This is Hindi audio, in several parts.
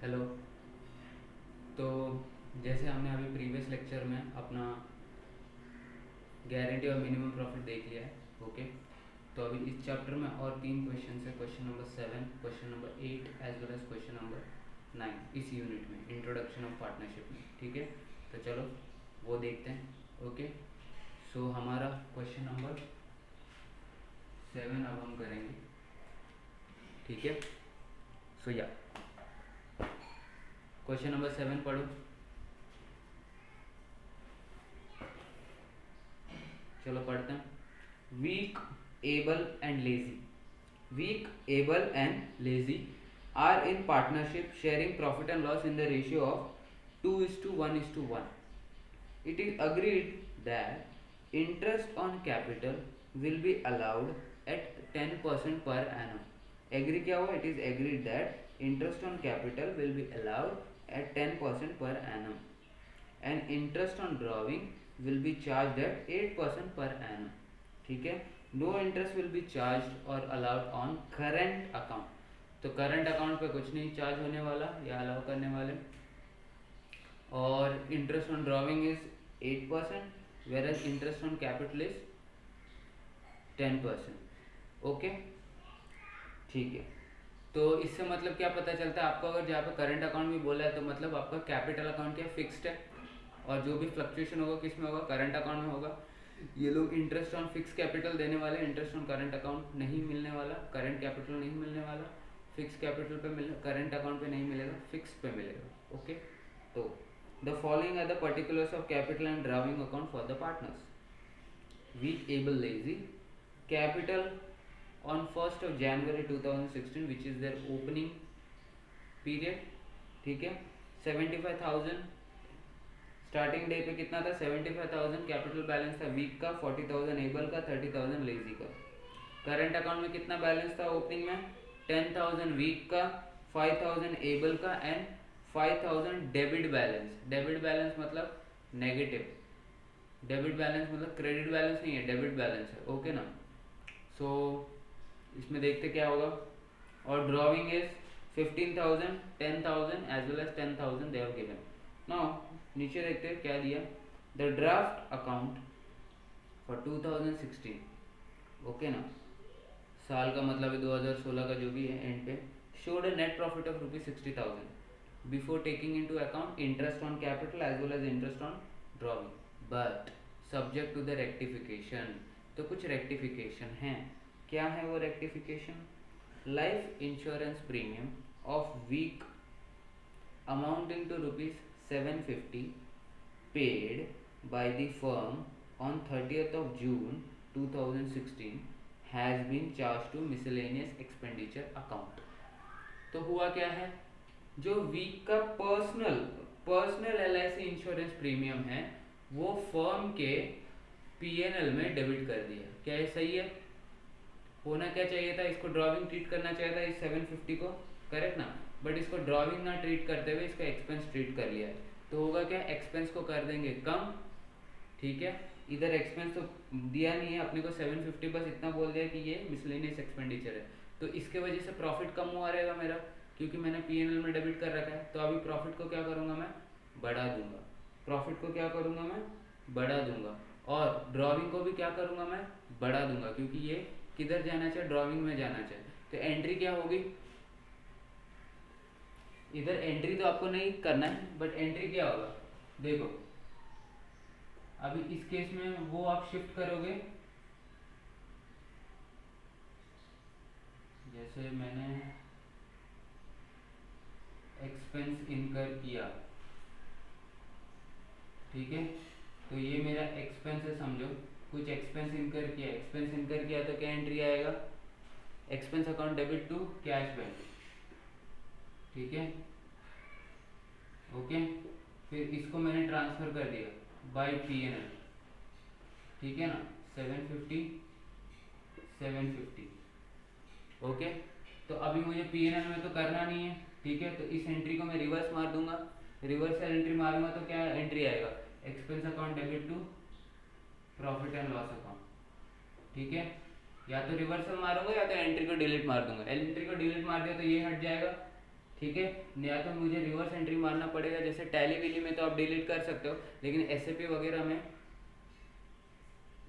हेलो। तो जैसे हमने अभी प्रीवियस लेक्चर में अपना गारंटी और मिनिमम प्रॉफिट देख लिया है। ओके, तो अभी इस चैप्टर में और तीन क्वेश्चन है, question number 7, question number 8 as well as question number 9 इस यूनिट में इंट्रोडक्शन ऑफ पार्टनरशिप में। ठीक है, तो चलो वो देखते हैं। ओके, सो हमारा क्वेश्चन नंबर 7 अब हम करेंगे। ठीक है, सो या क्वेश्चन नंबर 7 पढ़ो। चलो पढ़ते हैं। Weak, able and lazy. Weak, able and lazy are in partnership sharing profit and loss in the ratio of 2:1:1. It is agreed that interest on capital will be allowed at 10% per annum. Agree क्या हुआ? It is agreed that interest on capital will be allowed at 10% per annum and interest on drawing will be charged at 8% per annum. ठीक है, no interest will be charge और अलाउड ऑन करंट अकाउंट। तो करंट अकाउंट पे कुछ नहीं चार्ज होने वाला या अलाउ करने वाले। और interest on drawing is 8% whereas interest on capital is 10%। Okay, ठीक है। तो इससे मतलब क्या पता चलता है आपको? अगर जहाँ पे करंट अकाउंट भी बोला है तो मतलब आपका कैपिटल अकाउंट क्या फिक्स्ड है, और जो भी फ्लक्चुएशन होगा किस में होगा? करंट अकाउंट में होगा। ये लोग इंटरेस्ट ऑन फिक्स कैपिटल देने वाले, इंटरेस्ट ऑन करंट अकाउंट नहीं मिलने वाला, करंट कैपिटल नहीं मिलने वाला, फिक्स कैपिटल पे मिले, करंट अकाउंट पे नहीं मिलेगा, फिक्स पे मिलेगा। ओके, तो the following are the particulars of capital and drawing account for the partners. Weak, able, lazy. Capital on 1st of January 2016 which is their opening period। ठीक है, 75,000 स्टार्टिंग डे पे कितना था? 75,000 कैपिटल बैलेंस था वीक का, 40,000 एबल का, 30,000 लेजी का। करंट अकाउंट में कितना बैलेंस था ओपनिंग में? 10,000 वीक का, 5,000 एबल का and 5,000 debit balance. Debit balance मतलब नेगेटिव, डेबिट बैलेंस मतलब क्रेडिट बैलेंस नहीं है, डेबिट बैलेंस है। ओके ना, सो इसमें देखते क्या होगा। और drawing is 15,000, 10,000 as well as 10,000 they have given. Now नीचे देखते हैं क्या दिया। The draft account for 2016। Okay ना, साल का मतलब 2016 का जो भी है एंड पे, showed a net profit of ₹60,000 before taking into account interest on capital as well as interest on drawing, but subject to the rectification. तो कुछ रेक्टिफिकेशन है। क्या है वो rectification? Life insurance premium of week amounting to ₹750 paid by the firm on 30th of June 2016 has been charge to miscellaneous expenditure account. तो हुआ क्या है? जो वीक का पर्सनल LIC इंश्योरेंस प्रीमियम है वो फर्म के PNL में डेबिट कर दिया। क्या ये सही है? होना क्या चाहिए था? इसको ड्रॉविंग ट्रीट करना चाहिए था इस 750 को, करेक्ट ना? बट इसको ड्रॉविंग ना ट्रीट करते हुए इसका एक्सपेंस ट्रीट कर लिया है। तो होगा क्या? एक्सपेंस को कर देंगे कम। ठीक है, इधर एक्सपेंस तो दिया नहीं है अपने को, 750 बस इतना बोल दिया कि ये मिसलेनियस एक्सपेंडिचर है। तो इसके वजह से प्रॉफिट कम हुआ रहेगा मेरा, क्योंकि मैंने PNL में डेबिट कर रखा है। तो अभी प्रॉफिट को क्या करूँगा मैं? बढ़ा दूंगा। प्रॉफिट को क्या करूँगा मैं? बढ़ा दूंगा। और ड्रॉविंग को भी क्या करूँगा मैं? बढ़ा दूंगा, क्योंकि ये किधर जाना चाहिए? ड्रॉविंग में जाना चाहिए। तो एंट्री क्या होगी? इधर एंट्री तो आपको नहीं करना है, बट एंट्री क्या होगा देखो। अभी इस केस में वो आप शिफ्ट करोगे, जैसे मैंने एक्सपेंस इनकर किया, ठीक है, तो ये मेरा एक्सपेंस है समझो। कुछ एक्सपेंस इनकर किया, एक्सपेंस इनकर किया तो क्या एंट्री आएगा? Expense account debit to cash bank. ठीक है, ओके। फिर इसको मैंने ट्रांसफर कर दिया बाय PNL। ठीक है ना, 750। ओके, तो अभी मुझे PNL में तो करना नहीं है। ठीक है, तो इस एंट्री को मैं रिवर्स मार दूंगा। रिवर्सल एंट्री मारूंगा तो क्या एंट्री आएगा? Expense account debit to profit and loss account. ठीक है, या तो रिवर्सल मारूंगा या तो एंट्री को डिलीट मार दूंगा। एंट्री को डिलीट मार दिया तो ये हट जाएगा। ठीक है, या तो मुझे रिवर्स एंट्री मारना पड़ेगा, जैसे टैली विली में तो आप डिलीट कर सकते हो, लेकिन एसएपी वगैरह में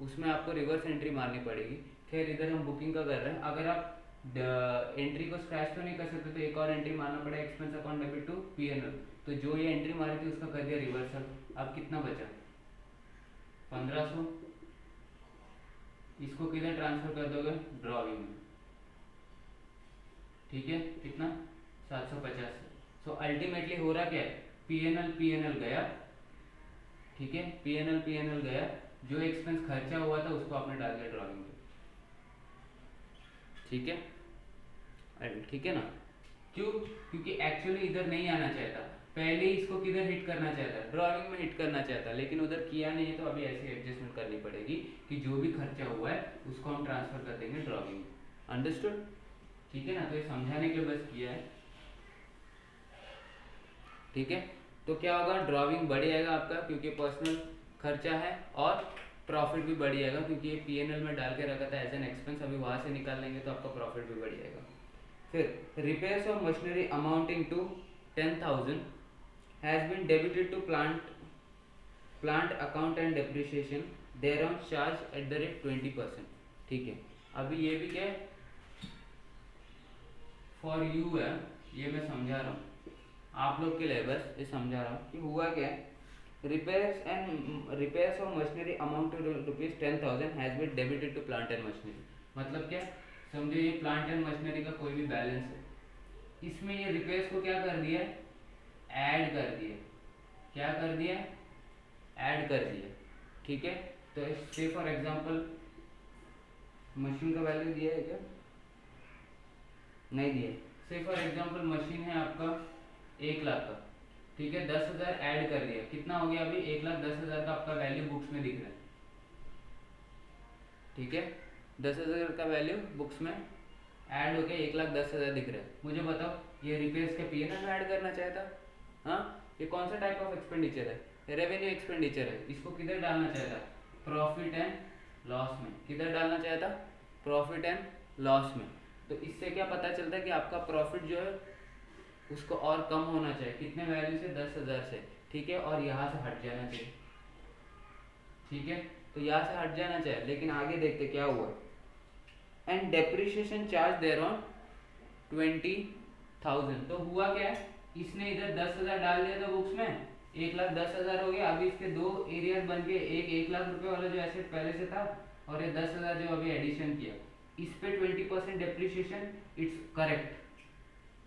उसमें आपको रिवर्स एंट्री मारनी पड़ेगी। खैर इधर हम बुकिंग का कर रहे हैं, अगर आप एंट्री को स्क्रैच तो नहीं कर सकते तो एक और एंट्री मारना पड़ेगा, expense account debit to PNL. तो जो ये एंट्री मारी थी उसका कर दिया रिवर्सल। अब कितना बचा, 1500। इसको किधर ट्रांसफर कर दोगे, ड्रॉइंग में, ठीक है, कितना 750। सो अल्टीमेटली हो रहा क्या है, पीएनएल पीएनएल गया, ठीक है, पीएनएल पीएनएल गया, जो एक्सपेंस खर्चा हुआ था उसको आपने डाल दिया ड्रॉइंग में, ठीक है, ठीक है ना। क्यों, क्योंकि एक्चुअली इधर नहीं आना चाहता, पहले इसको किधर हिट करना चाहता, ड्रॉइंग में हिट करना चाहता, लेकिन उधर किया नहीं है, तो अभी ऐसी एडजस्टमेंट करनी पड़ेगी कि जो भी खर्चा हुआ है उसको हम ट्रांसफर कर देंगे ड्रॉइंग में। अंडरस्टूड, ठीक है ना। तो ये समझाने के लिए बस किया है, ठीक है। तो क्या होगा, ड्रॉइंग बढ़ जाएगा आपका, क्योंकि पर्सनल खर्चा है, और प्रॉफिट भी बढ़ जाएगा, क्योंकि ये पीएनएल में डाल के रखा था एज एन एक्सपेंस, अभी वहां से निकाल लेंगे तो आपका प्रॉफिट भी बढ़ जाएगा। फिर repairs of machinery amounting to 10,000 has been debited to plant account and depreciation there on charge at the rate 20%, ठीक है। अभी ये भी क्या है, फॉर यू है, ये मैं समझा रहा हूँ आप लोग के लिए, बस ये समझा रहा हूँ कि हुआ क्या है। Repairs of machinery amount to ₹10,000 has been debited to plant and machinery. मतलब क्या, समझो ये प्लांट एंड मशीनरी का कोई भी बैलेंस है, इसमें ये रिपेयर्स को क्या कर दिया, ऐड कर दिया, क्या कर दिया, ऐड कर दिया, ठीक है। तो से फॉर एग्जांपल मशीन का वैल्यू दिया है क्या, नहीं दिया। से फॉर एग्जांपल मशीन है आपका 1,00,000 का, ठीक है, 10,000 ऐड कर दिया, कितना हो गया अभी, 1,10,000 का आपका वैल्यू बुक्स में दिख रहा है, ठीक है, 10,000 का वैल्यू बुक्स में ऐड होके 1,10,000 दिख रहा है। मुझे बताओ, ये रिपेयर्स के पीएनएल में ऐड करना चाहता, हाँ, ये कौन सा टाइप ऑफ एक्सपेंडिचर है, रेवेन्यू एक्सपेंडिचर है, इसको किधर डालना चाहता, प्रॉफिट एंड लॉस में, किधर डालना चाहता, प्रॉफिट एंड लॉस में। तो इससे क्या पता चलता है कि आपका प्रॉफिट जो है उसको और कम होना चाहिए, कितने वैल्यू से, 10,000 से, ठीक है, और यहाँ से हट जाना चाहिए, ठीक है, तो यहाँ से हट जाना चाहिए। लेकिन आगे देखते क्या हुआ, and depreciation charge there on 20,000। तो हुआ क्या है, इसने इधर 10,000 डाल दिया था बुक्स में, 1,10,000 हो गया। अभी इसके दो एरियाज बन के, एक 1,00,000 रुपए वाला जो एसेट पहले से था, और ये 10,000 जो अभी एडिशन किया, इस पे 20% डेप्रिसिएशन, इट्स करेक्ट,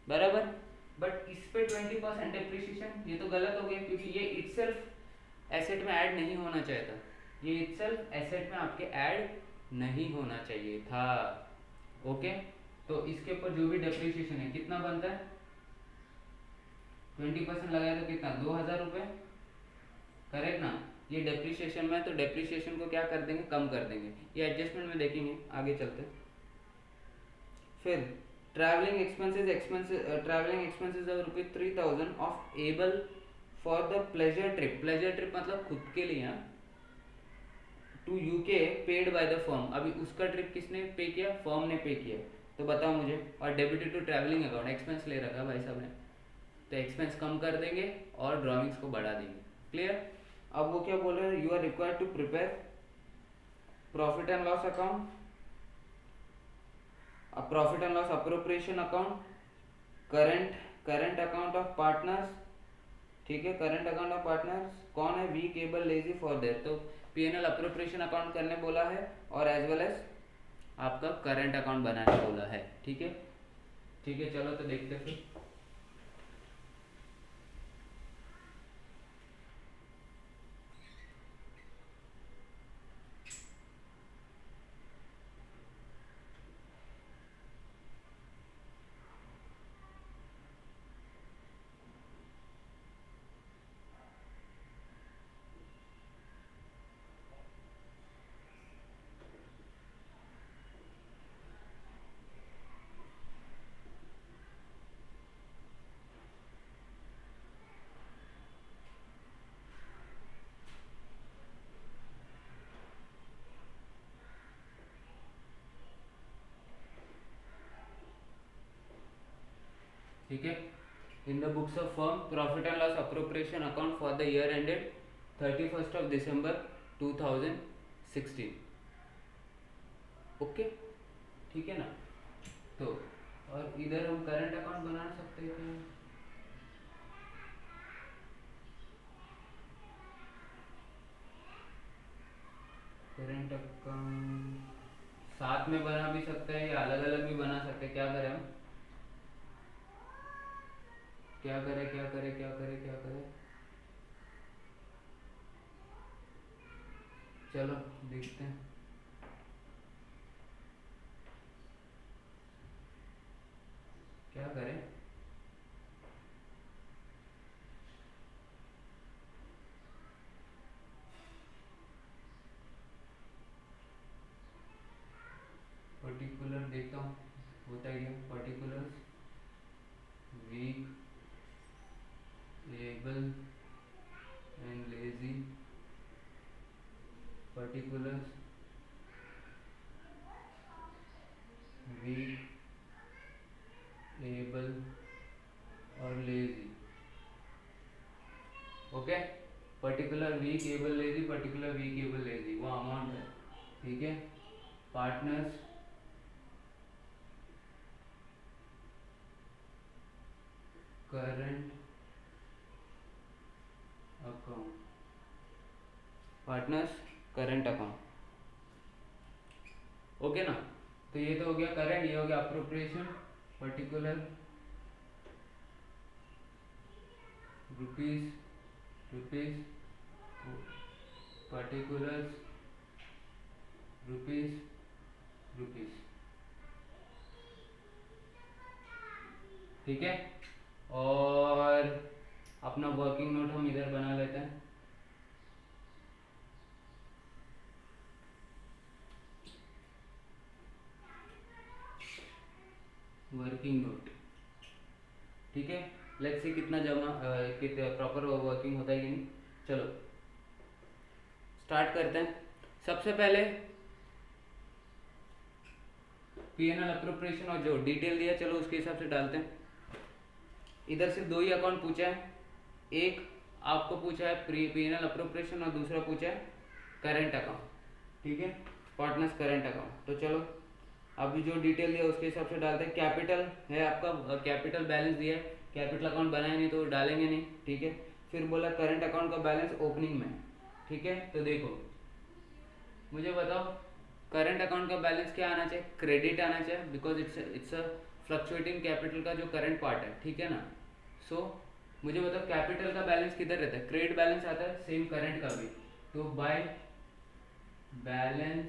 बराबर। बट इस पे 20% डेप्रिसिएशन, ये तो गलत हो गया, क्योंकि ये इटसेल्फ एसेट में ऐड नहीं होना चाहिए था, ये इटसेल्फ एसेट में आपके ऐड नहीं होना चाहिए था, ओके। तो इसके ऊपर जो भी डेप्रिसिएशन है कितना बनता है, 20% लगाया तो कितना, 2,000 रुपये, करेक्ट ना। ये डेप्रिसिएशन में है, तो डेप्रिसिएशन को क्या कर देंगे, कम कर देंगे, ये एडजस्टमेंट में देखेंगे आगे चलते। फिर travelling expenses of ₹3,000 of able for the pleasure trip, pleasure trip मतलब खुद के लिए, to UK paid by the firm. अभी उसका ट्रिप किसने पे किया, फर्म ने पे किया, तो बताओ मुझे। और debited to travelling account, expense ले रखा भाई साहब ने, तो एक्सपेंस कम कर देंगे और ड्रॉइंग्स को बढ़ा देंगे, क्लियर। अब वो क्या बोल रहे हैं, you are required to prepare profit and loss account, profit and loss appropriation account, current account of partners, ठीक है, करंट अकाउंट ऑफ पार्टनर्स कौन है, week able lazy for there, तो पीएनएल अप्रोप्रिएशन अकाउंट करने बोला है, और एज वेल एज आपका करंट अकाउंट बनाने बोला है, ठीक है, ठीक है। चलो तो देखते फिर, ठीक है। in the books of firm profit and loss appropriation account for the year ended 31st of December 2016. Okay ठीक है ना। तो और इधर हम करंट अकाउंट बना सकते हैं क्या? करंट अकाउंट साथ में बना भी सकते हैं या अलग अलग भी बना सकते हैं। क्या करें हम? क्या करें क्या करें क्या करें क्या करें? चलो देखते हैं क्या करें। पर्टिकुलर देखता हूँ होता ही है। Particulars weak able and lazy. Particulars weak able और lazy. Okay particular weak able lazy, particular weak able lazy वो अमाउंट है। ठीक है partners current account, partners current account. Okay ना। तो ये तो हो गया करंट, ये हो गया appropriation. Particular rupees rupees particulars rupees rupees. ठीक है और अपना वर्किंग नोट हम इधर बना लेते हैं। वर्किंग नोट ठीक है। लेट्स सी कितना जमा कितना प्रॉपर वर्किंग होता है कि नहीं। चलो स्टार्ट करते हैं। सबसे पहले पीएनएल अप्रोप्रिएशन और जो डिटेल दिया चलो उसके हिसाब से डालते हैं। इधर सिर्फ दो ही अकाउंट पूछा है, एक आपको पूछा है पीएनएल अप्रोप्रिएशन और दूसरा पूछा है करंट अकाउंट। ठीक है पार्टनर्स करंट अकाउंट। तो चलो अभी जो डिटेल दिया उसके हिसाब से डालते हैं। कैपिटल है आपका, कैपिटल बैलेंस दिया है, कैपिटल अकाउंट बनाया नहीं तो डालेंगे नहीं। ठीक है फिर बोला करंट अकाउंट का बैलेंस ओपनिंग में। ठीक है तो देखो मुझे बताओ करंट अकाउंट का बैलेंस क्या आना चाहिए? क्रेडिट आना चाहिए because it's a fluctuating capital का जो करंट पार्ट है। ठीक है ना। सो मुझे बताओ कैपिटल का बैलेंस किधर रहता है? क्रेडिट बैलेंस आता है, सेम करंट का भी। तो बाय बैलेंस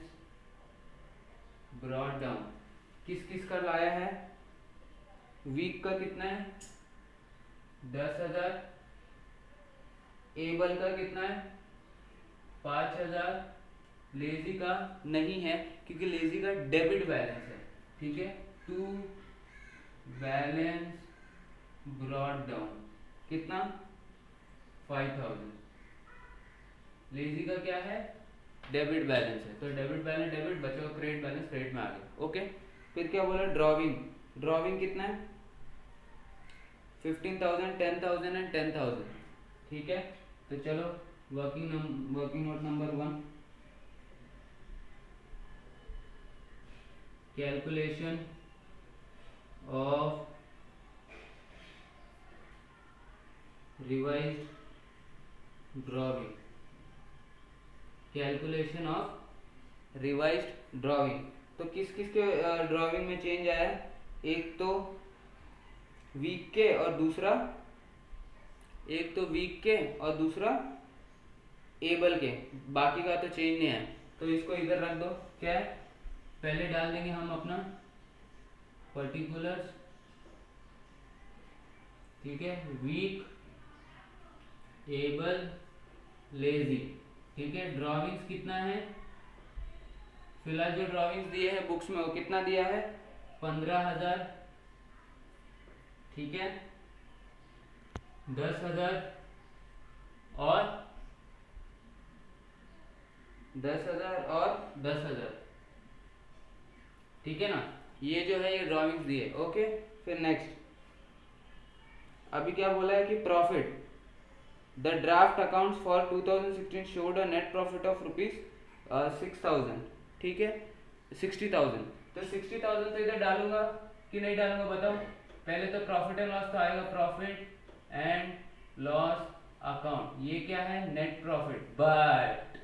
ब्रॉट डाउन किस किस का लाया है? वीक का कितना है? 10,000। एबल का कितना है? 5,000। लेजी का नहीं है क्योंकि लेजी का डेबिट बैलेंस है। ठीक है टू बैलेंस ब्रॉट डाउन कितना? 5,000। लेजी का क्या है? डेबिट बैलेंस है। तो डेबिट बैलेंस डेबिट बचा हुआ क्रेडिट बैलेंस क्रेडिट में आ गया। ओके फिर क्या बोला? ड्रॉविंग। ड्रॉविंग कितना है? 15,000 10,000 एंड 10,000। ठीक है तो चलो working note number 1 calculation of revised drawing. Calculation of revised drawing. तो किस किस के ड्रॉविंग में चेंज आया है? एक तो वीक के और दूसरा एबल के, बाकी का तो चेंज नहीं है। तो इसको इधर रख दो। क्या है? पहले डाल देंगे हम अपना पर्टिकुलर्स। ठीक है वीक एबल लेजी। ठीक है ड्रॉविंग्स कितना है? फिलहाल जो ड्रॉविंग्स दिए हैं बुक्स में वो कितना दिया है? 15,000। ठीक है 10,000 और 10,000। ठीक है ना। ये जो है ये ड्राइंग्स दिए। ओके फिर नेक्स्ट अभी क्या बोला है कि profit, the draft accounts for 2016 showed a net profit of ₹6,000, ठीक है 60,000। तो 60,000 तो इधर डालूंगा कि नहीं डालूंगा बताओ। पहले तो प्रॉफिट एंड लॉस तो आएगा, प्रॉफिट एंड लॉस अकाउंट, ये क्या है नेट प्रॉफिट। बट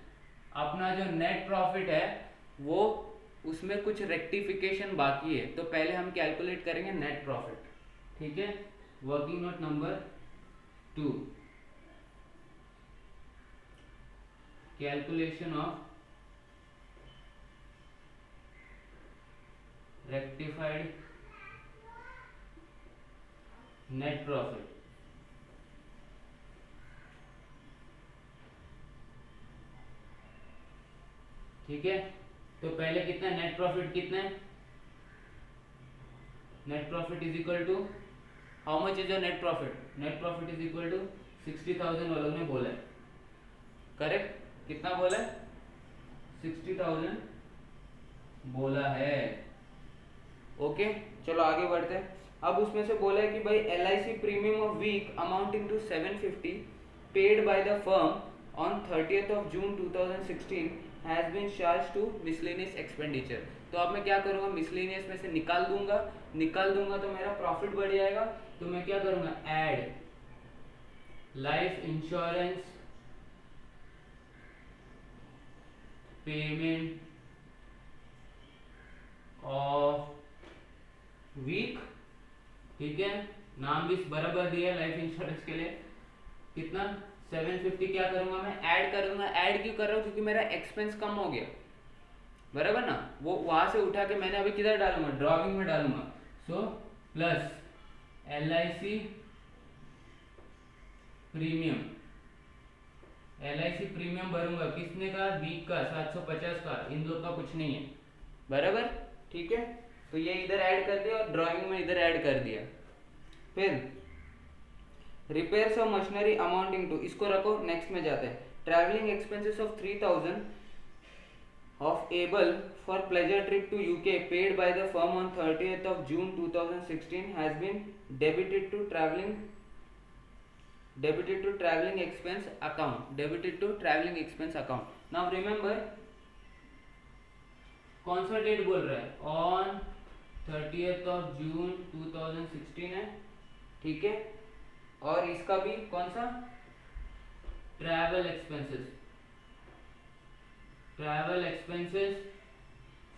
अपना जो नेट प्रॉफिट है वो उसमें कुछ रेक्टिफिकेशन बाकी है, तो पहले हम कैलकुलेट करेंगे नेट प्रॉफिट, ठीक है। Working note number 2, calculation of rectified net profit, ठीक है। तो पहले कितना नेट प्रॉफिट, कितना है net profit is equal to how much is your net profit, net profit is equal to 60,000 वालों ने बोला है, करेक्ट। कितना बोला है 60,000 बोला है, ओके। चलो आगे बढ़ते हैं। अब उसमें से बोला है कि भाई LIC premium of week amounting to 750 paid by the firm on 30th of June 2016 has been charge to miscellaneous expenditure. तो अब मैं क्या करूंगा, मिसलेनियस में से निकाल दूंगा तो मेरा प्रॉफिट बढ़ जाएगा। तो मैं क्या करूंगा, add life insurance payment of week, ठीक है। नाम भी बराबर दिया लाइफ इंश्योरेंस के लिए, कितना 750। क्या करूंगा मैं, ऐड करूंगा। ऐड क्यों कर रहा हूं, क्योंकि मेरा एक्सपेंस कम हो गया, बराबर ना। वो वहां से उठा के मैंने अभी किधर डालूंगा, ड्रॉइंग में डालूंगा। So plus LIC premium, LIC premium भरूंगा किसने का, वीक का 750 का, इन दो का कुछ नहीं है, बराबर, ठीक है। तो ये इधर ऐड कर दिया और ड्राइंग में इधर ऐड कर दिया। फिर repairs of machinery amounting to, इसको रखो, नेक्स्ट में जाते हैं। Travelling expenses of 3,000 of able for pleasure trip to UK paid by the firm on 30th of June 2016 has been debited to traveling expense account. Now remember कौन सा डेट बोल रहा है, ऑन 30th of June 2016 है, ठीक है। और इसका भी कौन सा, travel expenses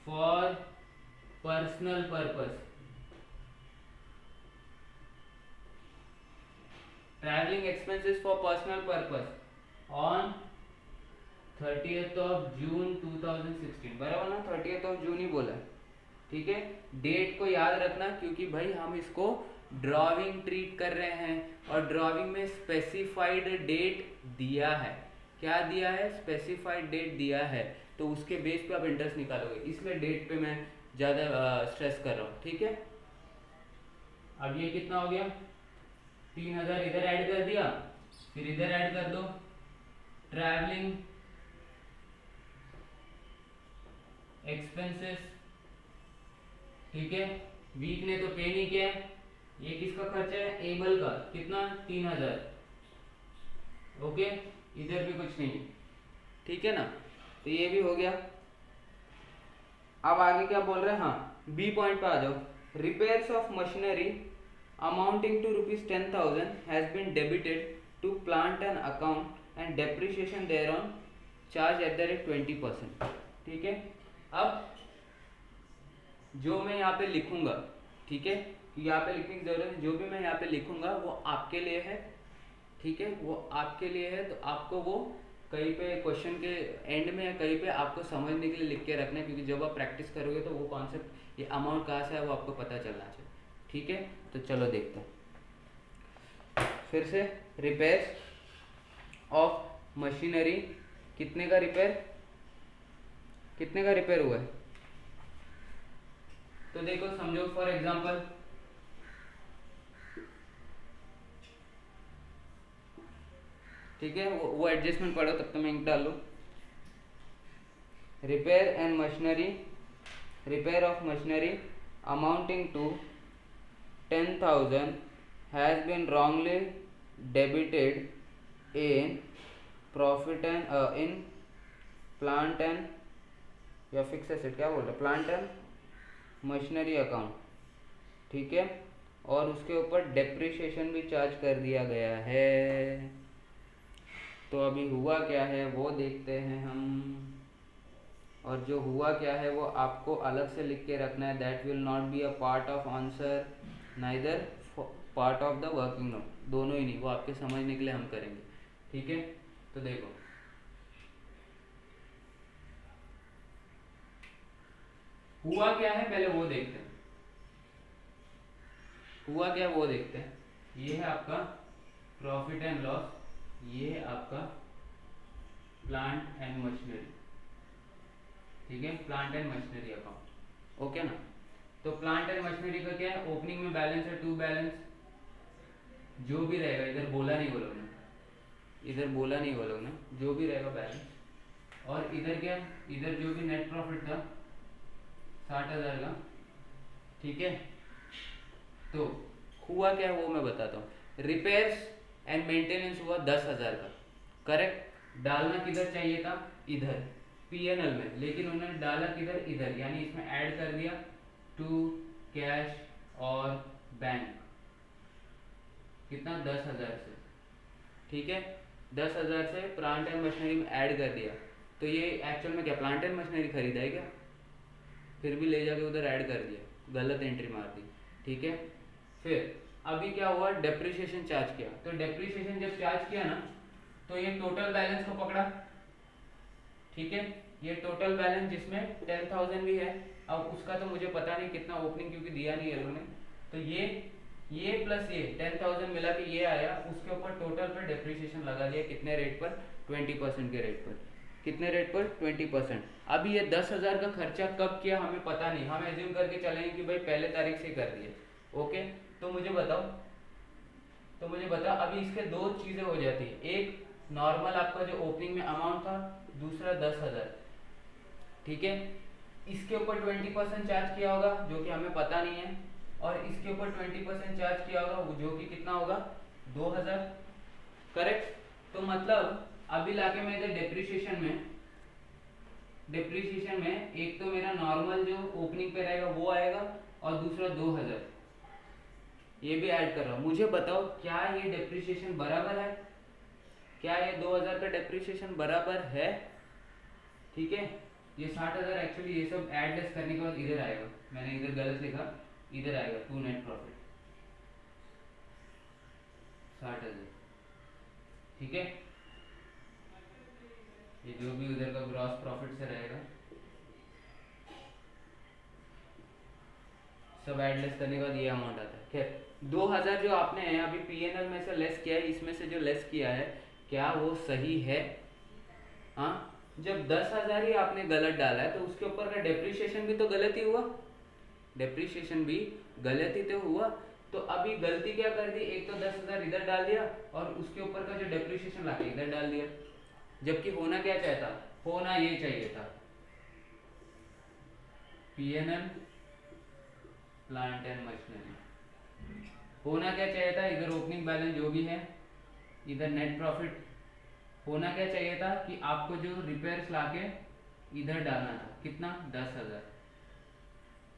for personal purpose, travelling expenses for personal purpose on 30th of June 2016, बराबर ना, 30th of June ही बोला है, ठीक है। डेट को याद रखना, क्योंकि भाई हम इसको ड्राइंग ट्रीट कर रहे हैं और ड्राइंग में स्पेसिफाइड डेट दिया है। क्या दिया है, स्पेसिफाइड डेट दिया है, तो उसके बेस पे आप इंटरेस्ट निकालोगे, इसलिए डेट पे मैं ज़्यादा स्ट्रेस कर रहा हूँ, ठीक है। अब ये कितना हो गया, 3,000 इधर ऐड कर दिया, फिर इधर ऐड कर दो ट्रैवलिंग एक्सपेंसेस, ठीक है। वीक ने तो पे नहीं किया है, ये किसका खर्चा है, एबल का, कितना 3,000, ओके। इधर भी कुछ नहीं, ठीक है ना। तो ये भी हो गया। अब आगे क्या बोल रहे हैं, हाँ बी पॉइंट पे आ जाओ। Repairs of machinery amounting to ₹10,000 has been debited to plant and account and depreciation there on charge at the rate 20%, ठीक है। अब जो मैं यहाँ पे लिखूंगा, ठीक है, यहाँ पे लिखने की जरूरत है, जो भी मैं यहाँ पे लिखूंगा वो आपके लिए है, ठीक है, वो आपके लिए है। तो आपको वो कहीं पे क्वेश्चन के एंड में कहीं पे आपको समझने के लिए लिख के रखना है, क्योंकि जब आप प्रैक्टिस करोगे तो वो कॉन्सेप्ट, ये अमाउंट कहाँ से है वो आपको पता चलना चाहिए, ठीक है। तो चलो देखते हैं फिर से। रिपेयर्स ऑफ मशीनरी, कितने का रिपेयर हुआ है, तो देखो समझो, फॉर एग्जांपल ठीक है, वो एडजस्टमेंट पढ़ो, तब तो मैं इंक डाल लूँ। Repair of machinery amounting to 10,000 has been wrongly debited in profit and in plant and या फिक्स एसेट, क्या बोल रहे, प्लांट एंड मशीनरी अकाउंट, ठीक है, और उसके ऊपर डेप्रिसिएशन भी चार्ज कर दिया गया है। तो अभी हुआ क्या है वो देखते हैं हम, और जो हुआ क्या है वो आपको अलग से लिख के रखना है। That will not be a part of answer neither part of the working note, दोनों ही नहीं, वो आपके समझने के लिए हम करेंगे, ठीक है। तो देखो हुआ क्या है पहले वो देखते हैं, हुआ क्या वो देखते हैं। ये है आपका प्रॉफिट एंड लॉस, ये है आपका प्लांट एंड मशीनरी, ठीक है, plant and machinery account, okay ना। तो प्लांट एंड मशीनरी का क्या है, ओपनिंग में बैलेंस है 2 बैलेंस, जो भी रहेगा, इधर बोला नहीं वो लोग ने, इधर बोला नहीं वो लोग ने, जो भी रहेगा बैलेंस, और इधर क्या, इधर जो भी नेट प्रॉफिट था 60,000 का, ठीक है। तो हुआ क्या है वो मैं बताता हूँ। रिपेयर्स एंड मेंटेनेंस हुआ 10,000 का, करेक्ट। डालना किधर चाहिए था, इधर पीएनएल में, लेकिन उन्होंने डाला किधर, इधर, यानी इसमें ऐड कर दिया टू कैश और बैंक, कितना 10,000 से, ठीक है, 10,000 से प्लांट एंड मशीनरी में ऐड कर दिया। तो ये एक्चुअल में क्या प्लांट एंड मशीनरी खरीदा है क्या, फिर भी ले जाके उधर ऐड कर दिया, गलत एंट्री मार दी, ठीक है। फिर अभी क्या हुआ, डेप्रिसिएशन चार्ज किया। तो डेप्रिसिएशन जब चार्ज किया ना, तो ये टोटल बैलेंस को पकड़ा, ठीक है, ये टोटल बैलेंस जिसमें 10,000 भी है। अब उसका तो मुझे पता नहीं कितना ओपनिंग, क्योंकि दिया नहीं है उन्होंने। तो ये प्लस ये 10,000 मिला के ये आया, उसके ऊपर टोटल पर डेप्रिसिएशन लगा दिया, कितने रेट पर, 20% के रेट पर। कितने रेट पर, 20%। अभी ये 10,000 का खर्चा कब किया हमें पता नहीं, हम एज्यूम करके चलेंगे कि भाई पहले तारीख से कर दिए, ओके। तो मुझे बताओ अभी इसके दो चीजें हो जाती है, एक नॉर्मल आपका जो ओपनिंग में अमाउंट था, दूसरा 10,000, ठीक है। इसके ऊपर 20% चार्ज किया होगा, जो कि हमें पता नहीं है, और इसके ऊपर 20% चार्ज किया होगा, जो कि कितना होगा, 2,000, करेक्ट। तो मतलब अभी लाके मैं इधर डेप्रिसिएशन में एक तो मेरा नॉर्मल जो ओपनिंग पे रहेगा वो आएगा, और दूसरा 2,000 ये भी ऐड कर रहा हूँ। मुझे बताओ क्या ये डेप्रिसिएशन बराबर है, क्या ये 2,000 का डेप्रिसिएशन बराबर है, ठीक है। ये 60,000 एक्चुअली ये सब ऐड लेस करने के बाद इधर आएगा, मैंने इधर गलत लिखा, इधर आएगा टू नेट प्रॉफिट 60,000, ठीक है। ये जो भी उधर का ग्रॉस प्रॉफिट से रहेगा सब ऐड लेस करने के बाद ये अमाउंट आता है। खैर 2,000 जो आपने अभी पीएनएल में से लेस किया है, इसमें से जो लेस किया है क्या वो सही है, हाँ। जब 10,000 ही आपने गलत डाला है तो उसके ऊपर का डेप्रिसिएशन भी तो गलत ही हुआ, डेप्रिसिएशन भी गलत ही तो हुआ। तो अभी गलती क्या कर दी, एक तो 10,000 इधर डाल दिया और उसके ऊपर का जो डेप्रिसिएशन लाके इधर डाल दिया, जबकि होना क्या चाहता, होना ये चाहिए था पीएनएल प्लांट एंड मशीनरी, होना क्या चाहिए था, इधर ओपनिंग बैलेंस जो भी है, इधर नेट प्रॉफिट, होना क्या चाहिए था कि आपको जो रिपेयर्स लाके इधर डालना था, कितना 10,000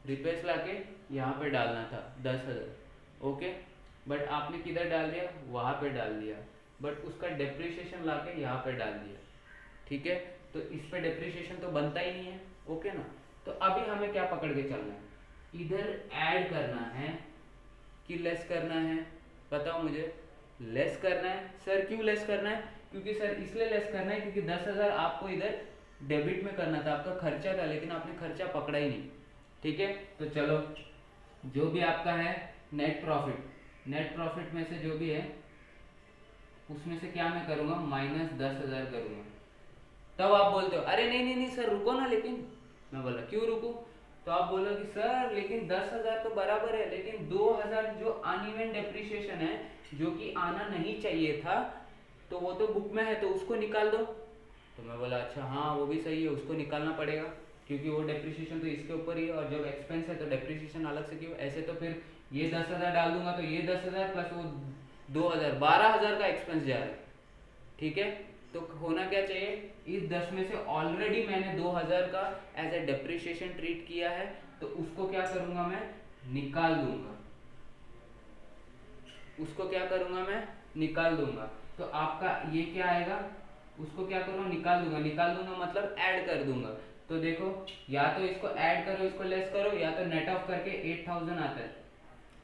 रिपेयर्स लाके यहाँ पे डालना था 10,000, ओके। बट आपने किधर डाल दिया, वहाँ पे डाल दिया, बट उसका डेप्रिसिएशन लाके यहाँ पे डाल दिया, ठीक है। तो इस पे डेप्रिसिएशन तो बनता ही नहीं है, ओके ना। तो अभी हमें क्या पकड़ के चलना है, इधर ऐड करना है कि लेस करना है, बताओ मुझे। लेस करना है सर, क्यों लेस करना है, क्योंकि सर इसलिए लेस करना है क्योंकि 10,000 आपको इधर डेबिट में करना था, आपका खर्चा था, लेकिन आपने खर्चा पकड़ा ही नहीं, ठीक है। तो चलो जो भी आपका है नेट प्रॉफिट में से जो भी है उसमें से क्या मैं करूँगा, -10,000 करूँगा। तब आप बोलते हो अरे नहीं नहीं नहीं सर रुको ना, लेकिन मैं बोला क्यों रुको, तो आप बोलोगे सर लेकिन 10,000 तो बराबर है, लेकिन 2,000 जो अनइवन डेप्रिसिएशन है जो कि आना नहीं चाहिए था, तो वो तो बुक में है तो उसको निकाल दो। तो मैं बोला अच्छा हाँ वो भी सही है, उसको निकालना पड़ेगा क्योंकि वो डेप्रिसिएशन तो इसके ऊपर ही है, और जब एक्सपेंस है तो डेप्रिसिएशन अलग से क्यों, ऐसे तो फिर ये 10,000 डाल दूंगा तो ये 10,000 प्लस वो 2,000, 12,000 का एक्सपेंस जा रहा है। ठीक है, तो होना क्या चाहिए, इस 10 में से ऑलरेडी मैंने 2,000 का एज ए डेप्रिसिएशन ट्रीट किया है, तो उसको क्या करूंगा मैं, निकाल दूंगा। उसको क्या करूंगा मैं, निकाल दूंगा। तो आपका ये क्या आएगा, उसको क्या करूंगा, निकाल दूंगा। निकाल दूंगा मतलब ऐड कर दूंगा। तो देखो, या तो इसको ऐड करो, इसको लेस करो, या तो नेट ऑफ करके 8,000 आता है।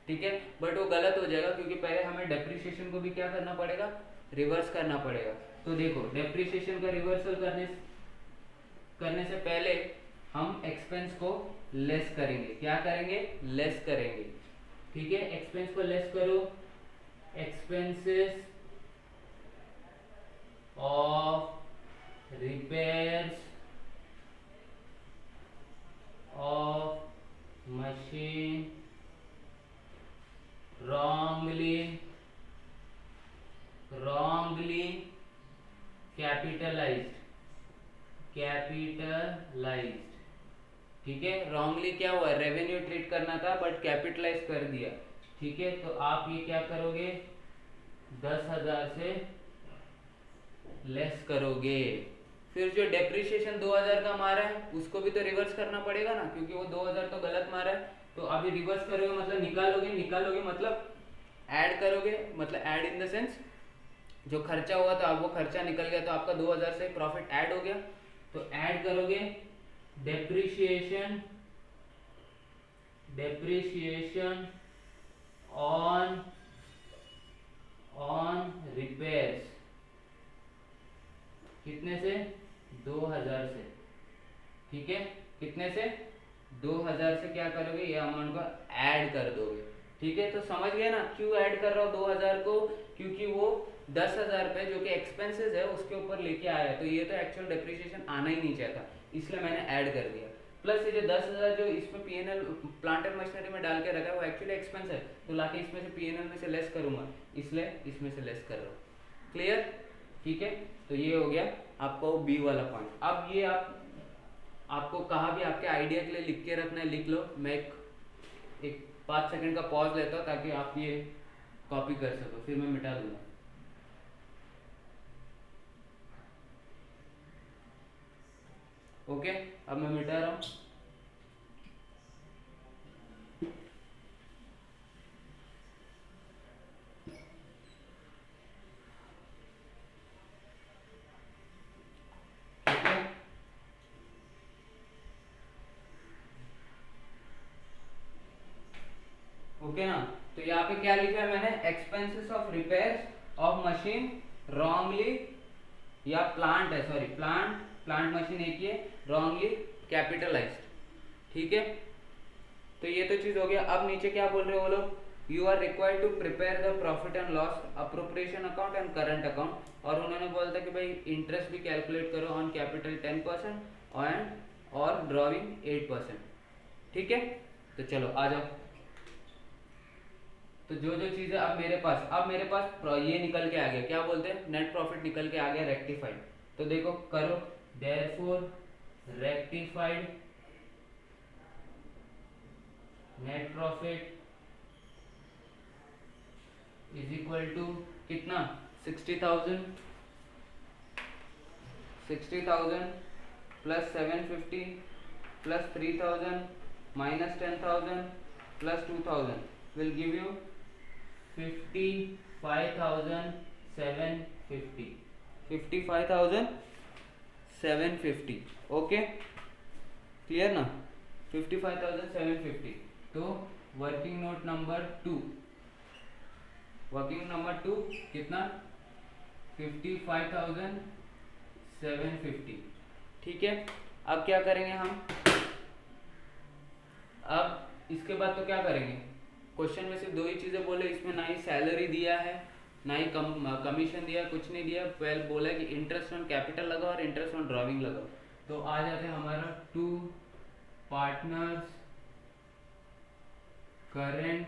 ठीक है, बट वो गलत हो जाएगा क्योंकि पहले हमें डेप्रिसिएशन को भी क्या करना पड़ेगा, रिवर्स करना पड़ेगा। तो देखो, डेप्रिसिएशन का रिवर्सल करने से पहले हम एक्सपेंस को लेस करेंगे। क्या करेंगे, लेस करेंगे। ठीक है, एक्सपेंस को लेस करो, expenses of repairs of machine wrongly capitalized। ठीक है, रॉन्गली क्या हुआ, रेवेन्यू ट्रीट करना था बट कैपिटलाइज कर दिया। ठीक है, तो आप ये क्या करोगे, 10,000 से लेस करोगे। फिर जो डेप्रिसिएशन 2,000 का मारा है उसको भी तो रिवर्स करना पड़ेगा ना, क्योंकि वो 2,000 तो गलत मारा है। तो अभी रिवर्स करोगे मतलब निकालोगे, निकालोगे मतलब ऐड करोगे, मतलब ऐड इन द सेंस जो खर्चा हुआ था अब वो खर्चा निकल गया, तो आपका 2,000 से प्रॉफिट ऐड हो गया। तो ऐड करोगे डेप्रिसिएशन ऑन रिपेयर्स, कितने से, 2,000 से। ठीक है, कितने से, 2,000 से क्या करोगे, ये अमाउंट को ऐड कर दोगे। ठीक है, तो समझ गए ना क्यों ऐड कर रहा हूँ 2,000 को, क्योंकि वो 10,000 पे जो कि एक्सपेंसेस है उसके ऊपर लेके आया है, तो ये तो एक्चुअल डेप्रिसिएशन आना ही नहीं चाहता, इसलिए मैंने ऐड कर दिया। प्लस ये जो 10,000 जो इसमें पीएनएल प्लांट एंड मशीनरी में डाल के रखा है वो एक्चुअली एक्सपेंस है, तो लाके इसमें से पीएनएल में से लेस करूंगा, इसलिए इसमें से लेस कर रहा हूँ। क्लियर, ठीक है, तो ये हो गया आपका वो बी वाला पॉइंट। अब ये आपको कहा भी आपके आइडिया के लिए लिख के रखना है, लिख लो। मैं एक 5 सेकंड का पॉज लेता हूँ ताकि आप ये कॉपी कर सको, फिर मैं मिटा दूंगा। ओके, अब मैं मिटा रहा हूँ। ओके ना, तो यहाँ पे क्या लिखा है मैंने, expenses of repairs of machine wrongly, या प्लांट है, सॉरी प्लांट मशीन एक ही है, रॉन्गली कैपिटलाइज्ड। ठीक है, तो ये तो चीज हो गया। अब नीचे क्या बोल रहे हो वो लोग, you are required to prepare the profit and loss appropriation account and current account, और उन्होंने बोला था कि भाई इंटरेस्ट भी कैलकुलेट करो ऑन कैपिटल 10% और ड्रॉइंग 8%। ठीक है, तो चलो आ जाओ। तो जो जो चीजें अब मेरे पास ये निकल के आ गया, क्या बोलते हैं, नेट प्रॉफिट निकल के आ गया रेक्टिफाइड। तो देखो करो, therefore rectified net profit is equal to कितना, 60,000 plus 750 plus 3,000 minus 10,000 plus 2,000 will give you 55,750। 55,750। Okay, clear ना, 55,750। तो वर्किंग नोट नंबर 2 कितना, 55,750। ठीक है, अब क्या करेंगे हम, अब इसके बाद तो क्या करेंगे, क्वेश्चन में सिर्फ 2 ही चीजें बोले, इसमें ना ही सैलरी दिया है ना ही कमीशन दिया, कुछ नहीं दिया। पहले बोला है कि इंटरेस्ट ऑन कैपिटल लगाओ और इंटरेस्ट ऑन ड्रॉइंग लगाओ। तो आ जाते हैं हमारा 2 पार्टनर्स करेंट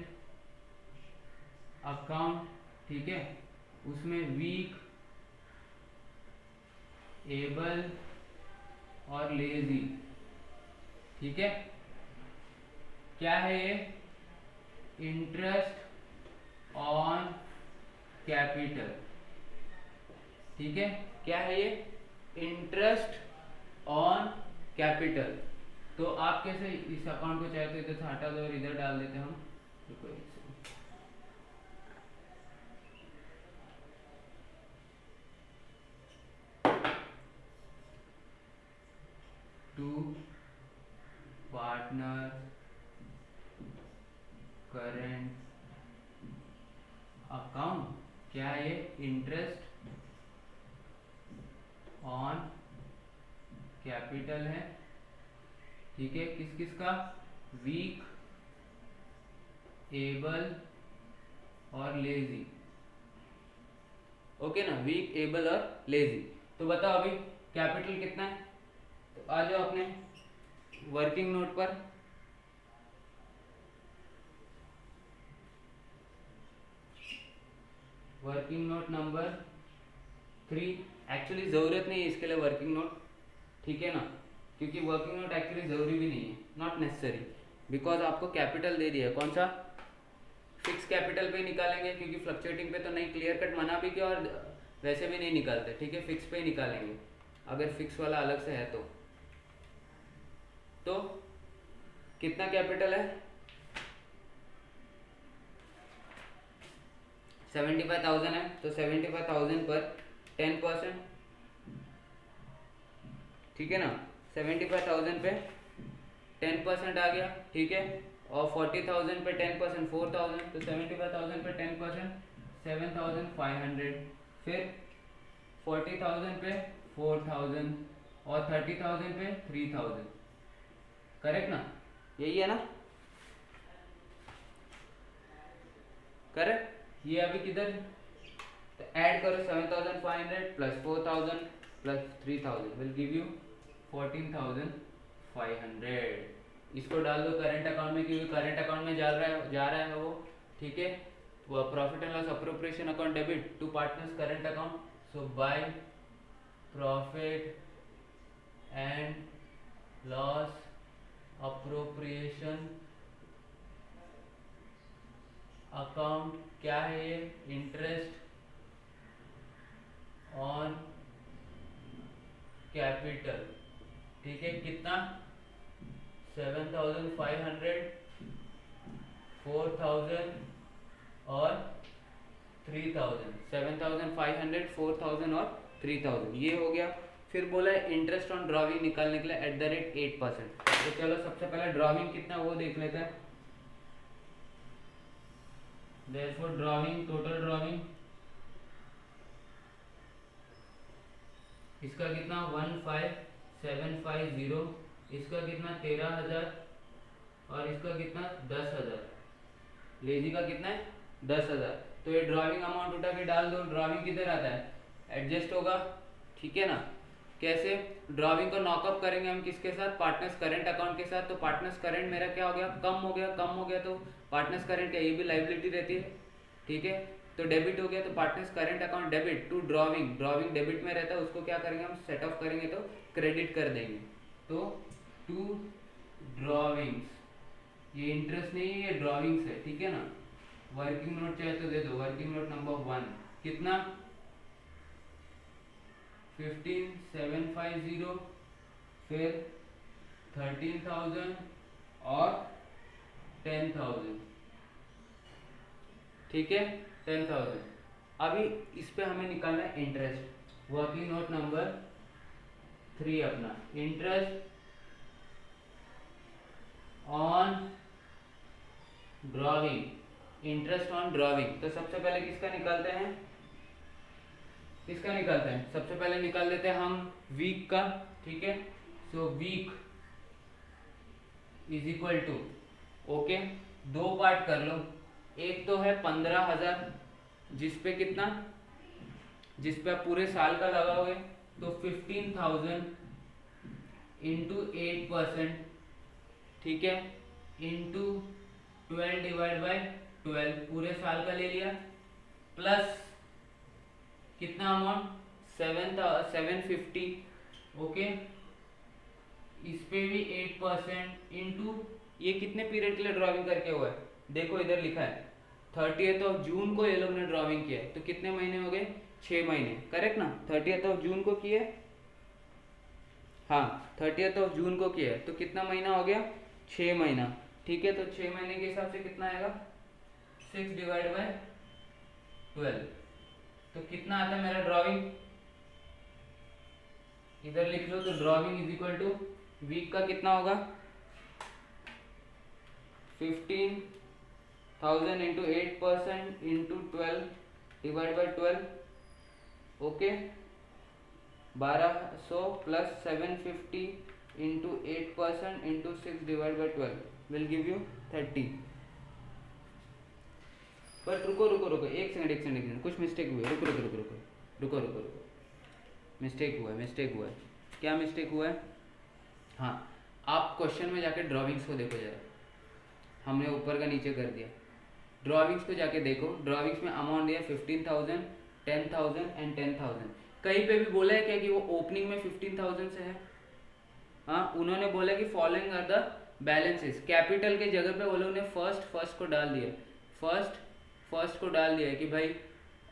अकाउंट। ठीक है, उसमें वीक, एबल और लेजी। ठीक है, क्या है ये, इंटरेस्ट ऑन कैपिटल, ठीक है। क्या है ये? Interest on capital. तो आप कैसे इस अकाउंट को चाहे तो इधर से हटा दो और इधर डाल देते हैं हम। देखो टू पार्टनर करेंट अकाउंट, क्या है? इंटरेस्ट ऑन कैपिटल है, ठीक है। किस किस का? वीक, एबल और लेजी, ओके ना। वीक, एबल और लेजी। तो बताओ अभी कैपिटल कितना है? तो आ जाओ अपने वर्किंग नोट पर। Working note number 3। एक्चुअली जरूरत नहीं है इसके लिए वर्किंग नोट, ठीक है ना, क्योंकि वर्किंग नोट एक्चुअली जरूरी भी नहीं है, नॉट नेसेसरी, बिकॉज आपको कैपिटल दे दिया है। कौन सा? फिक्स कैपिटल पे निकालेंगे, क्योंकि फ्लक्चुएटिंग पे तो नहीं, क्लियर कट मना भी किया और वैसे भी नहीं निकालते, ठीक है। फिक्स पे ही निकालेंगे अगर फिक्स वाला अलग से है तो कितना कैपिटल है? 75,000 है। तो 75,000 पर 10%, ठीक है ना। 75,000 पे 10% आ गया, ठीक है। और 40,000 पे 10% 4,000, तो 75,000 पे 10% 7,500। फिर 40,000 पे 4,000 और 30,000 पे 3,000, करेक्ट ना? यही है ना, करेक्ट। ये अभी किधर? तो ऐड करो 7,500 plus 4,000 plus 3,000 will give you 14,500। इसको डाल दो करंट अकाउंट में, क्योंकि करंट अकाउंट में जा रहा है वो, ठीक है। वो profit and loss appropriation account debit to partners current account. So by profit and loss appropriation account, क्या है ये? इंटरेस्ट ऑन कैपिटल, ठीक है। कितना? 7,500, 4,000 और 3,000। 7,500, 4,000 और 3,000, ये हो गया। फिर बोला है इंटरेस्ट ऑन ड्रॉविंग निकालने के लिए @8%। तो चलो सबसे पहले ड्रॉविंग कितना वो देख लेते हैं। Therefore ड्रॉविंग, टोटल ड्रॉविंग इसका कितना? 15,750। इसका कितना? 13,000 और इसका कितना? 10,000। लेजी का कितना है? 10,000। तो ये ड्रॉविंग अमाउंट उठा के डाल दो। ड्रॉविंग किधर आता है? एडजस्ट होगा, ठीक है ना। कैसे? ड्रॉविंग को नॉकअप करेंगे हम किसके साथ? पार्टनर्स करंट अकाउंट के साथ। तो पार्टनर्स करंट मेरा क्या हो गया? कम हो गया। कम हो गया तो पार्टनर्स करंट क्या, ये भी लाइबिलिटी रहती है, ठीक है। तो डेबिट हो गया, तो partners current account debit to drawing, drawing debit में रहता है, उसको क्या करेंगे हम? सेट ऑफ करेंगे तो क्रेडिट कर देंगे। तो टू ड्रॉविंग्स, ये इंटरेस्ट नहीं है, ये ड्रॉविंग्स है, ठीक है ना। वर्किंग नोट चाहे तो दे दो। वर्किंग नोट नंबर 1 कितना? 15,750, फिर 13,000 और 10,000, ठीक है। 10,000। अभी इस पे हमें निकालना है इंटरेस्ट। वर्किंग नोट नंबर 3 अपना, interest on drawing, interest on drawing. तो सबसे पहले किसका निकालते हैं? किसका निकालते हैं? सबसे पहले निकाल लेते हैं हम वीक का, ठीक है। So week is equal to, okay, दो पार्ट कर लो। एक तो है 15,000, जिसपे कितना, जिसपे आप पूरे साल का लगाओगे, तो 15,000 इंटू 8%, ठीक है, इंटू 12 डिवाइड बाय 12, पूरे साल का ले लिया, प्लस कितना अमाउंट? 750, ओके। इस पे भी 8% इंटू, ये कितने पीरियड के लिए ड्रॉइंग करके हुआ है? देखो इधर लिखा है 30 जून को ये लोग ने ड्राइंग किया है, तो कितने महीने हो गए? 6 महीने, करेक्ट ना? 30 जून को किया है, हाँ 30 जून को किया है, तो कितना महीना हो गया? 6 महीना। ठीक है, तो 6 महीने के हिसाब से कितना आएगा? 6/12। तो कितना आता है मेरा ड्राइंग? इधर लिख लो, तो drawing is equal to week का कितना होगा? 15,000 into 8% into 12 divide by 12। Okay, 1200 plus 750 into 8% into 6 divide by 12 will give you 30। But रुको रुको रुको, एक सेकंड, कुछ मिस्टेक हुई है। रुको रुको रुको रुको रुको रुको रुको मिस्टेक हुआ है। क्या मिस्टेक हुआ है? हाँ, आप क्वेश्चन में जाके ड्राइंग्स को देखो जरा, हमने ऊपर का नीचे कर दिया। ड्राइंग्स को जाके देखो, ड्राइंग्स में अमाउंट दिया 15,000, 10,000 एंड 10,000। कहीं पे भी बोला है क्या कि वो ओपनिंग में 15,000 से है? हाँ, उन्होंने बोला कि following are the balances, capital के जगह पे वो लोग ने फर्स्ट को डाल दिया, फर्स्ट को डाल दिया कि भाई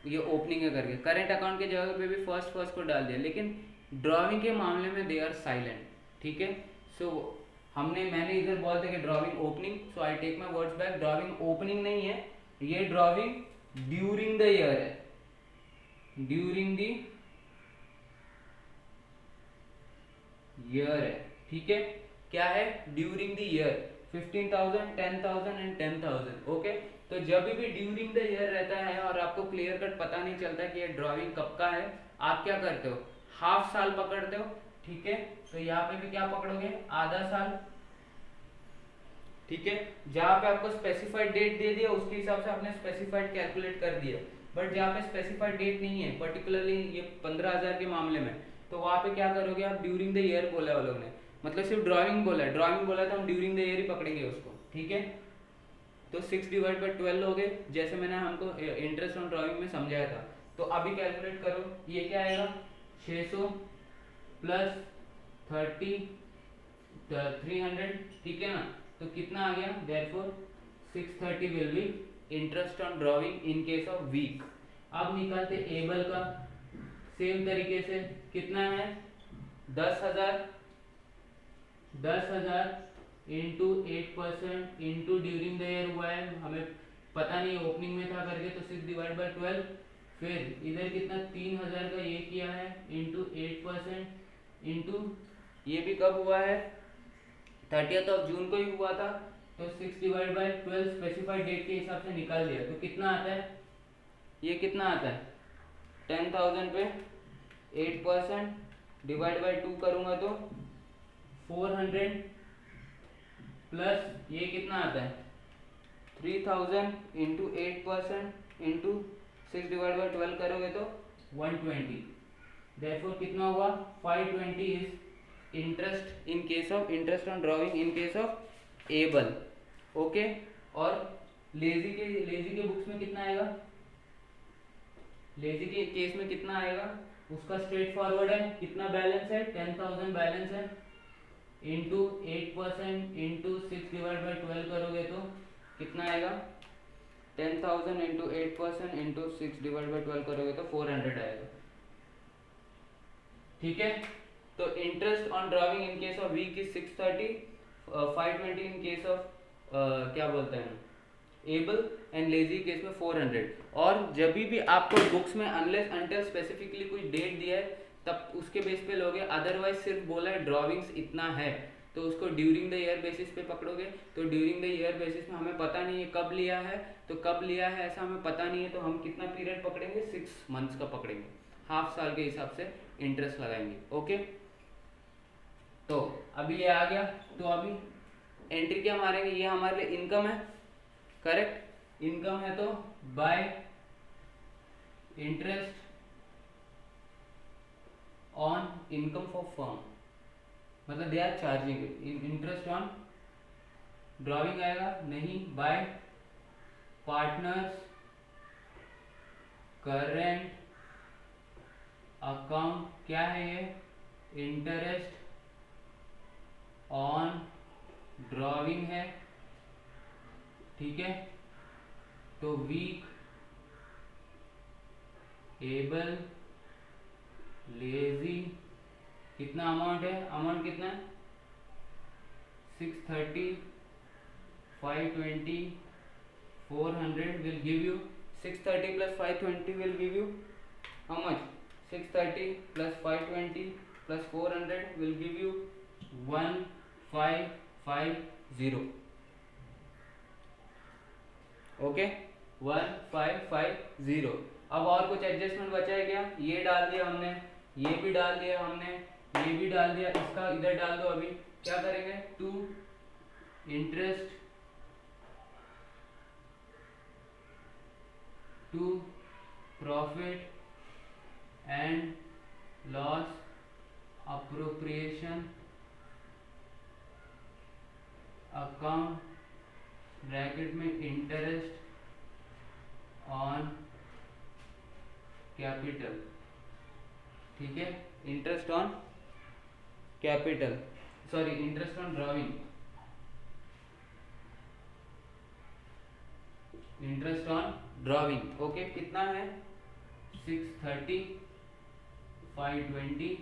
ये ओपनिंग है करके। करेंट अकाउंट के जगह पे भी फर्स्ट को डाल दिया, लेकिन ड्राइंग के मामले में दे आर साइलेंट। ठीक है, सो मैंने इधर बोला था कि drawing opening, so I take my words back. Drawing opening नहीं है, ये ड्राइंग ड्यूरिंग द ईयर है, ड्यूरिंग द ईयर है। ठीक है, क्या है? During the year 15,000, 10,000 and 10,000। Okay, तो जब भी ड्यूरिंग द ईयर रहता है और आपको क्लियर कट पता नहीं चलता कि ये ड्राइंग कब का है, आप क्या करते हो? हाफ साल पकड़ते हो। ठीक है, तो यहाँ पे भी क्या पकड़ोगे? आधा साल। ठीक है, जहाँ पे आपको स्पेसिफाइड डेट दे दिया उसके हिसाब से आपने स्पेसिफाइड कैलकुलेट कर दिया, बट जहाँ पे स्पेसिफाइड डेट नहीं है, पर्टिकुलरली ये 15,000 के मामले में, तो वहाँ पे क्या करोगे आप? ड्यूरिंग द ईयर बोला है वो लोग ने, मतलब सिर्फ ड्राइंग बोला है तो हम ड्यूरिंग द ईयर ही पकड़ेंगे उसको। ठीक है, तो 6 डिवाइड बाई 12 हो गए, जैसे मैंने हमको इंटरेस्ट ऑन ड्राइंग में समझाया था। तो अभी कैलकुलेट करो, ये क्या आएगा? 600 प्लस 300। ठीक है ना? तो कितना आ गया? Therefore 630 will be interest on drawing in case of week. अब निकालते एबल का, सेम तरीके से कितना है? 10,000 into 8% into during the year हुआ है, हमें पता नहीं ओपनिंग में था करके, तो 6 डिवाइड बाई 12। फिर इधर कितना? 3,000 का ये किया है इंटू 8% इंटू, ये भी कब हुआ है? 30 जून को ही हुआ था, तो 6 डिवाइड बाई 12 स्पेसिफाइड डेट के हिसाब से निकाल दिया। तो कितना आता है? ये कितना आता है? 10,000 पे 8% डिवाइड बाई 2 करूंगा तो 400 प्लस ये कितना आता है? 3,000 इंटू 8% इंटू 6 डिवाइड बाई 12 करोगे तो 120। देयरफॉर कितना हुआ? 520 is interest in case of interest on drawing in case of able. Okay, और लेजी के बुक्स में कितना आएगा? लेजी के केस में कितना आएगा? उसका स्ट्रेट फॉरवर्ड है, कितना बैलेंस है? 10,000 बैलेंस है, इंटू 8% इंटू 6 डिवाइड बाई 12 करोगे तो कितना आएगा? 10,000 इंटू 8% इंटू 6 डिवाइड बाई 12 करोगे तो 400 आएगा। ठीक है, तो interest on drawing in case of week is 630, 520 in case of क्या बोलते हैं एबल, एंड लेजी केस में 400। और जब भी आपको बुक्स में अनलेस अनटिल स्पेसिफिकली कोई डेट दिया है तब उसके बेस पे लोगे, अदरवाइज सिर्फ बोला है ड्राइंग्स इतना है तो उसको ड्यूरिंग द ईयर बेसिस पे पकड़ोगे। तो ड्यूरिंग द ईयर बेसिस में हमें पता नहीं है कब लिया है, तो कब लिया है ऐसा हमें पता नहीं है, तो हम कितना पीरियड पकड़ेंगे? 6 मंथ्स का पकड़ेंगे, हाफ साल के हिसाब से इंटरेस्ट लगाएंगे। ओके, तो अभी ये आ गया, तो अभी एंट्री क्या मारेंगे? ये हमारे लिए इनकम है, करेक्ट? इनकम है तो by interest on income for firm, मतलब they are charging interest on drawing आएगा नहीं, बाय पार्टनर्स करेंट अकाउंट। क्या है ये? इंटरेस्ट ऑन ड्राइंग है, ठीक है। तो वीक, एबल, लेजी, कितना अमाउंट है, अमाउंट कितना है 630, 520, 400 will give you 630 plus 520 will give you how much 630 plus 520 plus 400 will give you 1550 okay 1550। अब और कुछ एडजस्टमेंट बचा है क्या, ये डाल दिया हमने, ये भी डाल दिया हमने, ये भी डाल दिया, इसका इधर डाल दो। अभी क्या करेंगे, to interest, to profit and loss appropriation account bracket में इंटरेस्ट ऑन कैपिटल, ठीक है, interest on capital, sorry interest on drawing, interest on drawing. Okay, कितना है 630, 520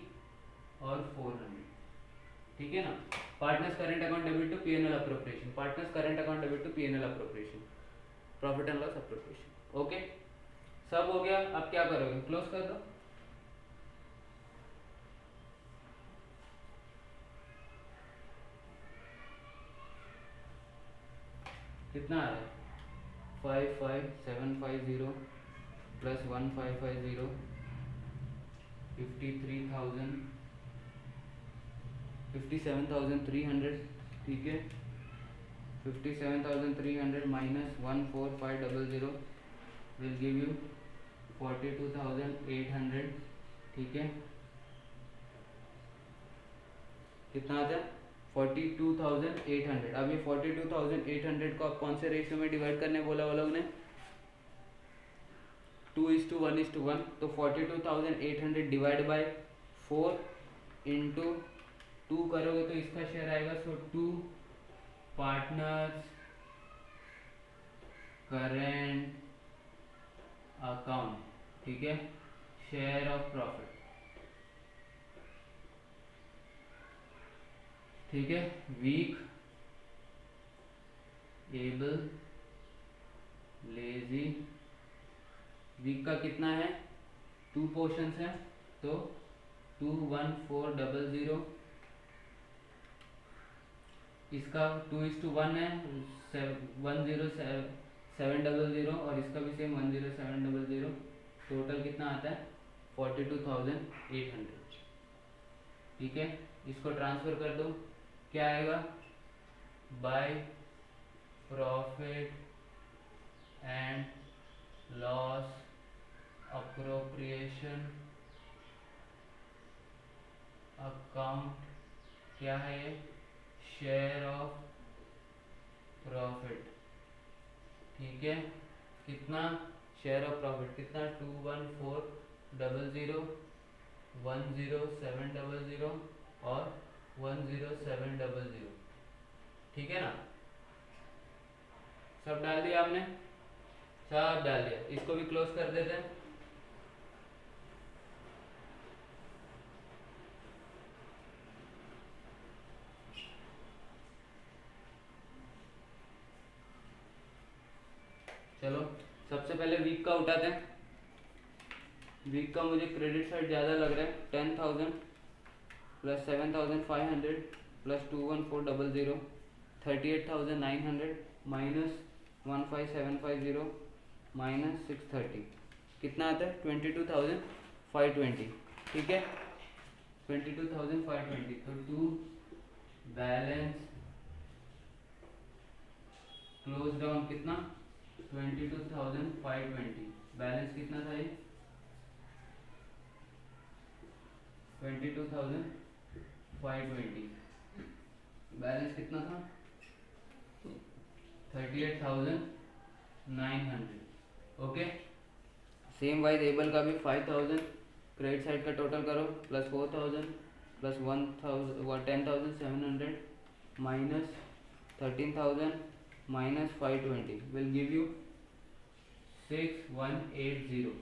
और 400, ठीक है ना। Partners current account debit to PNL appropriation, partners current account debit to PNL appropriation, profit and loss appropriation. Okay, सब हो गया। अब क्या करोगे, क्लोज कर दो। कितना आ रहा है 55750 प्लस 1550 53,000 57,300, ठीक है। 57,300 माइनस 14500 विल गिव यू 42,800, ठीक है। कितना आता है 42,800। अब ये 42,800 को आप कौन से रेशियो में डिवाइड करने बोला वो लोग ने, 2:1:1। तो 42,800 डिवाइड बाय 4 इंटू 2 करोगे तो इसका शेयर आएगा। सो 2 पार्टनर्स करेंट अकाउंट, ठीक है, शेयर ऑफ प्रॉफिट, ठीक है। वीक, एबल, लेजी, वीक का कितना है 2 पोर्शंस है, तो 21400, इसका 2:1 है 10700 और इसका भी सेम 10700। टोटल कितना आता है 42,800, ठीक है। इसको ट्रांसफर कर दो, क्या आएगा, bye profit and loss appropriation account, क्या है ये, शेयर ऑफ प्रॉफिट, ठीक है। कितना शेयर ऑफ प्रॉफिट कितना 21400, 10700 और 10700, ठीक है ना। सब डाल दिया आपने, सब डाल दिया। इसको भी क्लोज कर देते हैं। चलो सबसे पहले वीक का उठाते हैं। वीक का मुझे क्रेडिट साइड ज़्यादा लग रहा है, 10,000 प्लस 7,500 प्लस 21400 38,900 माइनस 15,750 माइनस 630, कितना आता है 22,520, ठीक है। 22,520, तो टू बैलेंस क्लोज डाउन कितना 22,520, बैलेंस कितना था ये 22,520, बैलेंस कितना था 38,900, ओके। सेम वाइज एबल का भी 5,000 क्रेडिट साइड का टोटल करो, plus 4,000 plus 10,700 minus 13,000 minus 520 will give you 6180।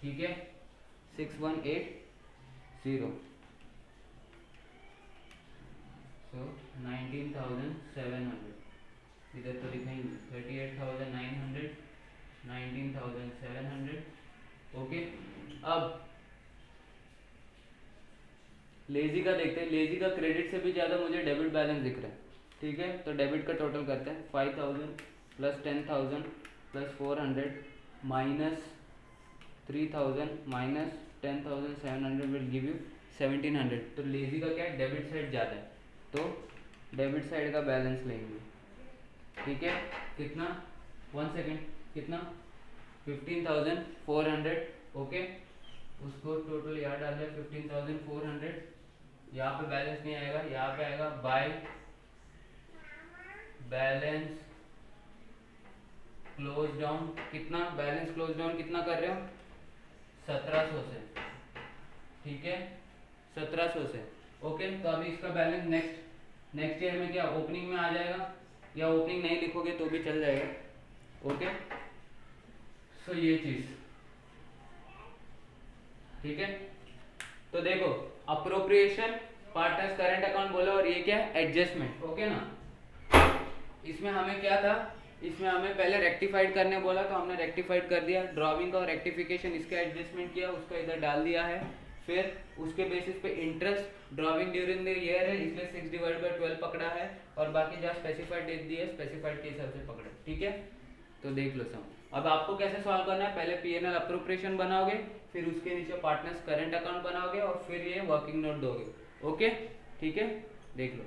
ठीक है, 6180। सो 19,700 इधर तो लिखेंगे 38,900, 19,700। ओके, अब लेजी का देखते हैं। लेजी का क्रेडिट से भी ज़्यादा मुझे डेबिट बैलेंस दिख रहा है। ठीक है, तो डेबिट का टोटल करते हैं 5,000 plus 10,000 plus 400 minus 3,000 minus 10,700 will give you 1,700। तो लेजी का क्या है, डेबिट साइड ज़्यादा है, तो डेबिट साइड का बैलेंस लेंगे। ठीक है, कितना, 1 सेकेंड, कितना, 15,400। ओके, उसको टोटल यहाँ डाल दिया 15,400। यहाँ पे बैलेंस नहीं आएगा, यहाँ पे आएगा बाय बैलेंस क्लोज डाउन। कितना बैलेंस क्लोज डाउन कितना कर रहे हो, 1700 से। ठीक है, 1700 से। ओके, तो अभी इसका बैलेंस नेक्स्ट ईयर में क्या ओपनिंग में आ जाएगा, या ओपनिंग नहीं लिखोगे तो भी चल जाएगा। ओके, सो ये चीज ठीक है। तो देखो, अप्रोप्रिएशन पार्टनर्स करंट अकाउंट बोला, और ये क्या है, एडजस्टमेंट। ओके ना, इसमें हमें क्या था, इसमें हमें पहले रेक्टिफाइड करने बोला, तो हमने रेक्टिफाइड कर दिया। ड्रॉविंग का रेक्टिफिकेशन, इसका एडजस्टमेंट किया, उसका इधर डाल दिया है। फिर उसके बेसिस पे interest drawing during the year है, इसलिए 6/12 पकड़ा है, और बाकी जहाँ स्पेसिफाइड डेट दी है स्पेसिफाइड के हिसाब से पकड़ा। ठीक है, तो देख लो सम। अब आपको कैसे सॉल्व करना है, पहले पीएनएल अप्रोप्रिएशन बनाओगे, फिर उसके नीचे पार्टनर्स करंट अकाउंट बनाओगे, और फिर ये वर्किंग नोट दोगे। ओके, ठीक है, देख लो।